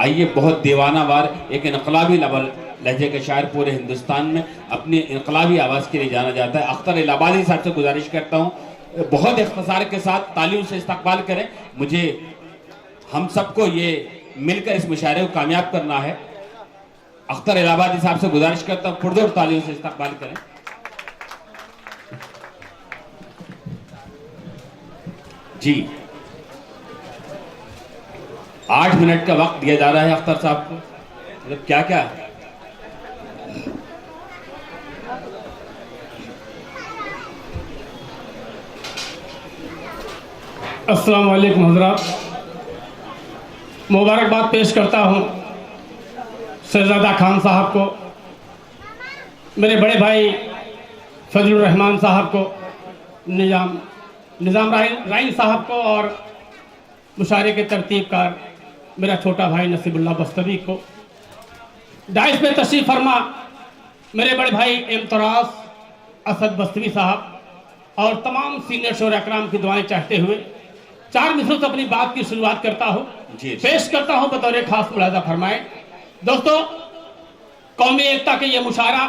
आइए, बहुत दीवानावार एक इनकलाबी लहजे के शायर पूरे हिंदुस्तान में अपनी इनकलाबी आवाज़ के लिए जाना जाता है। अख्तर इलाहाबादी साहब से गुजारिश करता हूँ बहुत इख्तिसार के साथ तालियों से इस्तकबाल करें। मुझे हम सबको ये मिलकर इस मुशायरे को कामयाब करना है। अख्तर इलाहाबादी साहब से गुजारिश करता हूँ पुरजोर तालियों से इस्तकबाल करें। जी, 8 मिनट का वक्त दिया जा रहा है अख्तर साहब को। मतलब क्या क्या अस्सलाम वालेकुम हज़रात, मुबारकबाद पेश करता हूँ शहजादा खान साहब को, मेरे बड़े भाई फजलुर रहमान साहब को, निज़ाम राइन साहब को और मुशायरे के तरतीबकार मेरा छोटा भाई नसीबुल्लाह बस्तवी को। डाइस पे तशरीफ़ फरमा मेरे बड़े भाई इम्तराज असद बस्तवी साहब और तमाम सीनियर शोरा कराम की दुआएं चाहते हुए 4 मिसरों से अपनी बात की शुरुआत करता हूँ, पेश करता हूँ बतौर खास मुलाजा फरमाए। दोस्तों, कौमी एकता के ये मुशायरा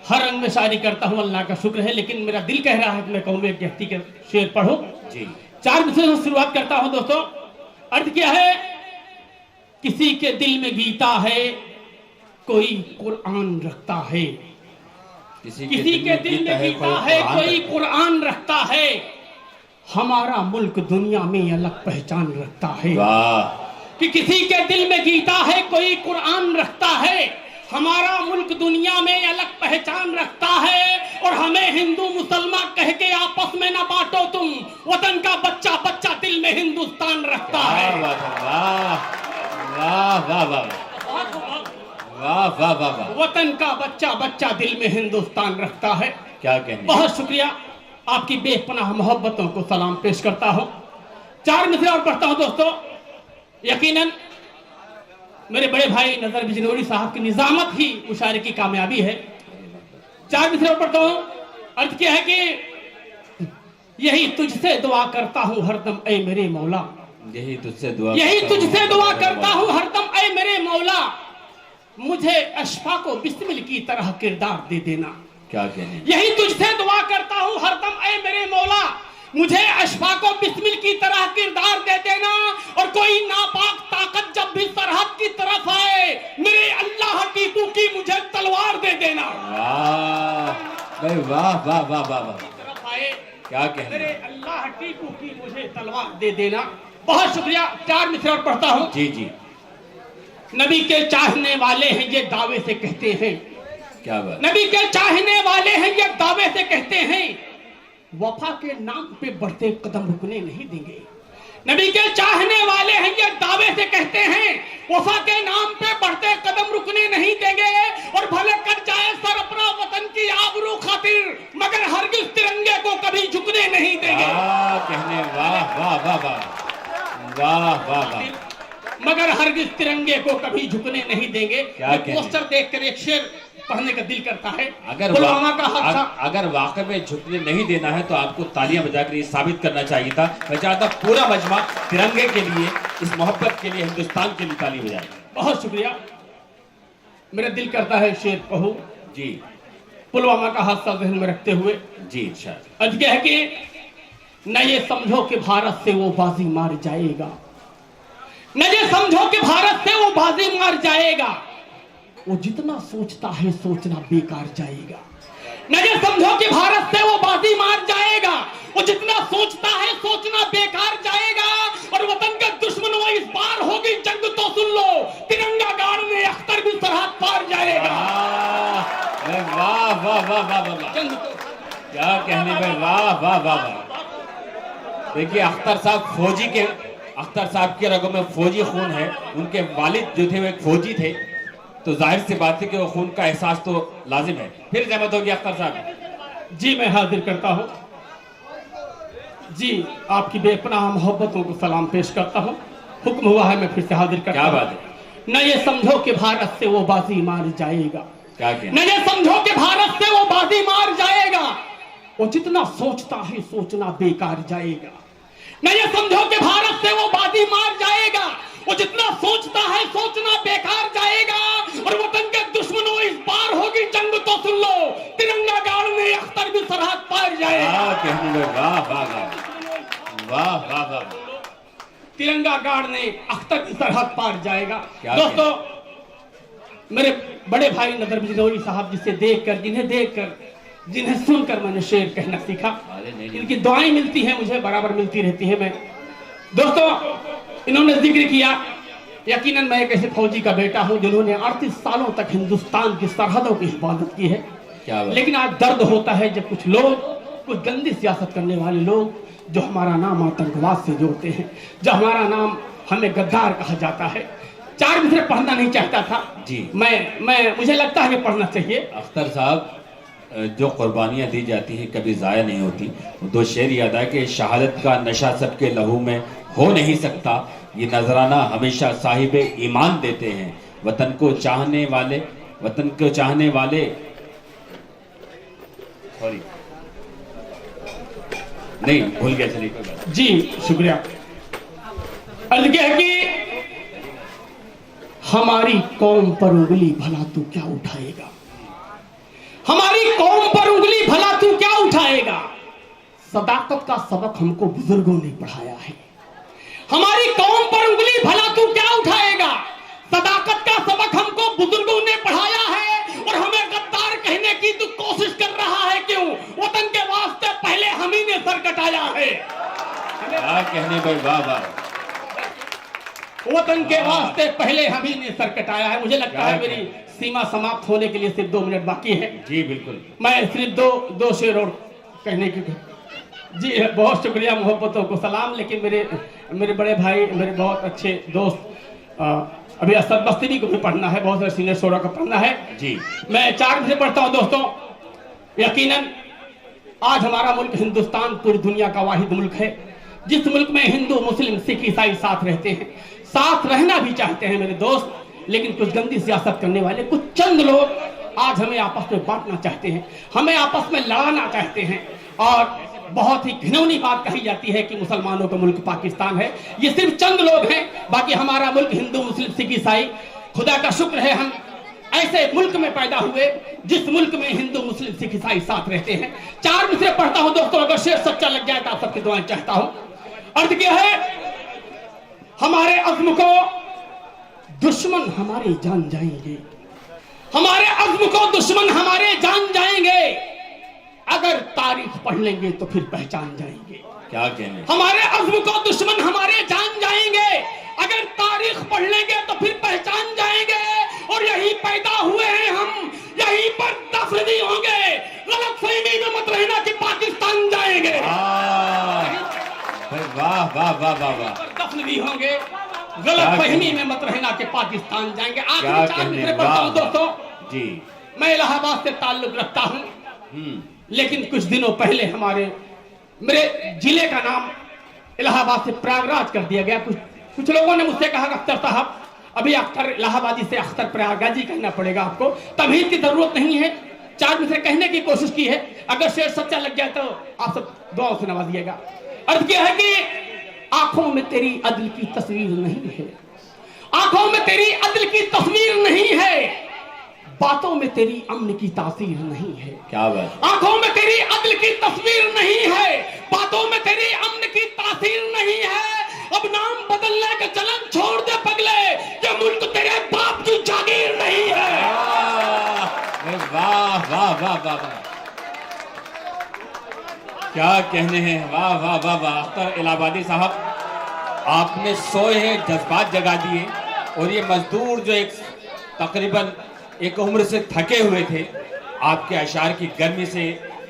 हर रंग में शायरी करता हूँ, अल्लाह का शुक्र है, लेकिन मेरा दिल कह रहा है कि मैं कौमी एकता के शेर पढ़ूं। 4 मिसरों से शुरुआत करता हूँ। दोस्तों, अर्थ क्या है? किसी के दिल में गीता है, कोई कुरान रखता है। किसी के दिल में गीता है, कोई कुरान रखता है। हमारा मुल्क दुनिया में अलग पहचान रखता है। कि किसी के दिल में गीता है, कोई कुरान रखता है। हमारा मुल्क दुनिया में अलग पहचान रखता है। और हमें हिंदू मुसलमान कह के आपस में ना बांटो तुम, वतन का बच्चा बच्चा दिल में हिंदुस्तान रखता है। वतन का बच्चा बच्चा दिल में हिंदुस्तान रखता है। क्या कहने। बहुत शुक्रिया, आपकी बेपनाह मोहब्बतों को सलाम पेश करता हूं। 4 मिसरे और पढ़ता हूं। दोस्तों, यकीनन मेरे बड़े भाई नजर बिजनौरी साहब की निजामत ही मुशायरे की कामयाबी है। 4 मिसरे और पढ़ता हूं। अर्थ क्या है कि यही तुझसे दुआ करता हूं हरदम ऐ मेरे मौला, यही तुझसे दुआ करता हूं हरदम ऐ मेरे मौला, मुझे अशफा को बिस्मिल की तरह किरदार दे देना। क्या कहने। यही तुझसे दुआ करता हूँ हरदम ऐ मेरे मौला, मुझे अशफा को बिस्मिल की तरह किरदार दे देना। और कोई नापाक ताकत जब भी सरहद की तरफ आए, मेरे अल्लाह टीपू की मुझे तलवार दे देना। वाह वाह वाह वाह वाह वाह। तरफ आए, क्या कहने। मेरे अल्लाह टीपू की मुझे तलवार दे देना। बहुत शुक्रिया। 4 मिसरे और पढ़ता हूँ। जी जी। नबी के चाहने वाले हैं ये दावे से कहते हैं, क्या बात। नबी के चाहने वाले हैं ये दावे से कहते हैं, वफा के नाम पे बढ़ते कदम रुकने नहीं देंगे। नबी के चाहने वाले हैं ये दावे से कहते हैं, वफा के नाम पे बढ़ते कदम रुकने नहीं देंगे। और भले कट जाए सर अपना वतन की आबरू खातिर, मगर हरगिज तिरंगे को कभी झुकने नहीं देंगे। कहने। वाह वाह वाह वाह वाह वाह वाह। मगर हरगिज तिरंगे को कभी झुकने नहीं देंगे। पोस्टर देखकर एक शेर पढ़ने का दिल करता है। अगर वाकई में झुकने नहीं देना है तो आपको तालियां बजाकर ये साबित करना चाहिए था। मैं चाहता पूरा मजमा तिरंगे के लिए, इस मोहब्बत के लिए, हिंदुस्तान के लिए ताली बजाए। बहुत शुक्रिया। मेरा दिल करता है शेर कहूं। जी। पुलवामा का हादसा ज़हन में रखते हुए जी। अर्ज है कि न ये समझो कि भारत से वो बाजी मार जाएगा, न ये समझो कि भारत से वो बाजी मार जाएगा। वो जितना सोचता है सोचना बेकार जाएगा। न ये समझो कि भारत से वो बाजी मार जाएगा, वो जितना सोचता है सोचना बेकार जाएगा। और वतन के दुश्मन वो इस बार होगी जंग तो सुन लो, तिरंगा गाड़ने अख्तर भी सरहद पार जाएगा। वाह वाह वाह वाह वाह। जंग तो क्या कहने भाई। वाह वाह वाह वाह। देखिए, अख्तर साहब के रगों में फौजी खून है। उनके वालिद जो थे वो एक फौजी थे, तो जाहिर सी बात है कि वो खून का एहसास तो लाजिम है। फिर जहमत होगी अख्तर साहब। जी, मैं हाजिर करता हूँ। जी, आपकी बेपनाह मोहब्बतों को सलाम पेश करता हूँ। हुक्म हुआ है, मैं फिर से हाजिर करता हूँ। क्या बात है। न ये समझो कि भारत से वो बाजी मार जाएगा, क्या न ये समझो कि भारत से वो बाजी मार जाएगा। वो जितना सोचता है सोचना बेकार जाएगा। न ये समझो कि भारत से वो बाजी मार जाएगा। वो जितना सोचता है सोचना बेकार जाएगा। और वतन के दुश्मनों, इस बार होगी जंग तो सुन लो, तिरंगा गाड़ने अख्तर भी सरहद पार जाएगा। वाह वाह वाह वाह वाह, तिरंगा गाड़ने अख्तर भी सरहद पार जाएगा। दोस्तों, मेरे बड़े भाई नदर बिजनौरी साहब, जिन्हें देखकर जिन्हें सुनकर मैंने शेर कहना सीखा, इनकी दुआएं मिलती हैं मुझे, बराबर मिलती रहती है। मैं दोस्तों, इन्होंने जिक्र किया, यकीनन मैं एक ऐसे फौजी का बेटा हूं जिन्होंने 38 सालों तक हिंदुस्तान की सरहदों की हिफाजत की है। लेकिन आज दर्द होता है जब कुछ लोग, कुछ गंदी सियासत करने वाले लोग, जो हमारा नाम आतंकवाद से जोड़ते हैं, जो हमारा नाम, हमें गद्दार कहा जाता है। 4 मिसरे पढ़ना नहीं चाहता था जी, मैं मुझे लगता है कि पढ़ना चाहिए। अख्तर साहब, जो कुर्बानियां दी जाती हैं कभी ज़ाया नहीं होती। 2 शेर याद है कि शहादत का नशा सबके लहू में हो नहीं सकता, ये नजराना हमेशा साहिब ईमान देते हैं। वतन को चाहने वाले सॉरी नहीं भूल गया, चलिए कोई बात जी, शुक्रिया। अर्ज है कि हमारी कौम पर उंगली भला तू क्या उठाएगा, हमारी कौम पर उंगली भला तू क्या उठाएगा। सदाकत का सबक हमको बुजुर्गों ने पढ़ाया है। हमारी कौम पर उंगली भला तू क्या उठाएगा, सदाकत का सबक हमको बुजुर्गों ने पढ़ाया है। और हमें गद्दार कहने की तू कोशिश कर रहा है क्यों? वतन के वास्ते पहले हम ही ने सर कटाया है। कहने भाई, वाह वाह, वतन के वास्ते पहले हम ही ने सर कटाया है। मुझे लगता है मेरी सीमा समाप्त होने के लिए सिर्फ 2 मिनट बाकी है। जी बिल्कुल, मैं सिर्फ दो शेर और कहने की। जी बहुत शुक्रिया, मोहब्बतों को सलाम। लेकिन मेरे बड़े भाई, मेरे बहुत अच्छे दोस्त, अभी असद बस्ती को भी पढ़ना है, बहुत सारे सीनियर शोरा को पढ़ना है जी। मैं 4 से पढ़ता हूँ। दोस्तों, यकीनन आज हमारा मुल्क हिंदुस्तान पूरी दुनिया का वाहिद मुल्क है जिस मुल्क में हिंदू, मुस्लिम, सिख, ईसाई साथ रहते हैं, साथ रहना भी चाहते हैं मेरे दोस्त। लेकिन कुछ गंदी सियासत करने वाले कुछ चंद लोग आज हमें आपस में बांटना चाहते हैं, हमें आपस में लड़ाना चाहते हैं। और बहुत ही घिनौनी बात कही जाती है कि मुसलमानों का मुल्क पाकिस्तान है। ये सिर्फ चंद लोग हैं, बाकी हमारा मुल्क हिंदू, मुस्लिम, सिख, ईसाई, खुदा का शुक्र है हम ऐसे मुल्क में पैदा हुए जिस मुल्क में हिंदू, मुस्लिम, सिख, ईसाई साथ रहते हैं। 4 मिसरे पढ़ता हूं दोस्तों, अगर शेर सच्चा लग जाए तो आप सबकी दुआएं चाहता हूं। अर्थ क्या है, हमारे अज़्म को दुश्मन हमारे जान जाएंगे, हमारे अज़्म को दुश्मन हमारे जान जाएंगे। अगर तारीख पढ़ लेंगे तो फिर पहचान जाएंगे। क्या कहने, हमारे अज़्म को दुश्मन हमारे जान जाएंगे, अगर तारीख पढ़ लेंगे तो फिर पहचान जाएंगे। और यही पैदा हुए हैं हम, यहीं पर दफन भी होंगे। गलतफहमी में मत रहना कि पाकिस्तान जाएंगे। वाह वाह वाह वाह वाह, दफन भी होंगे, गलतफहमी में मत रहना कि पाकिस्तान जाएंगे। आखिरी 4 मिसरे पढ़ता हूं दोस्तों जी। मैं इलाहाबाद से ताल्लुक रखता हूं, लेकिन कुछ दिनों पहले मेरे जिले का नाम इलाहाबाद से प्रयागराज कर दिया गया। कुछ लोगों ने मुझसे कहा, अख्तर साहब अभी अख्तर इलाहाबादी से अख्तर प्रयागराजी कहना पड़ेगा आपको, तभी की जरूरत नहीं है। 4 मिसरे कहने की कोशिश की है, अगर शेर सच्चा लग जाए तो आप सब दुआओं से नवाजिएगा। अर्थ क्या है कि आंखों में तेरी अदल की तस्वीर नहीं है, आंखों में तेरी अदल की तस्वीर नहीं है, बातों में तेरी अमन की तासीर नहीं है। क्या बात, आंखों में तेरी अदल की तस्वीर नहीं है, बातों में तेरी अमन की तासीर नहीं है। अब नाम बदलने का चलन छोड़ दे पगले, ये मुल्क तेरे बाप की जागीर नहीं है। वाह वाह वाह वाह वाह, क्या कहने हैं, वाह वाह वाह वाह। अख्तर इलाहाबादी साहब, आपने सोए जज्बात जगा दिए। और ये मजदूर जो तकरीबन एक उम्र से थके हुए थे, आपके अशार की गर्मी से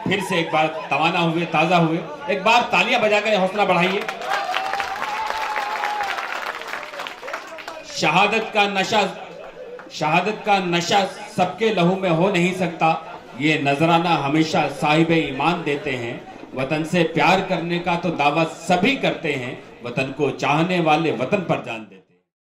फिर से एक बार तवाना हुए, ताजा हुए। एक बार तालियां बजाकर हौसला बढ़ाइए। शहादत का नशा सबके लहू में हो नहीं सकता, ये नजराना हमेशा साहिब ईमान देते हैं। वतन से प्यार करने का तो दावा सभी करते हैं, वतन को चाहने वाले वतन पर जान देते हैं।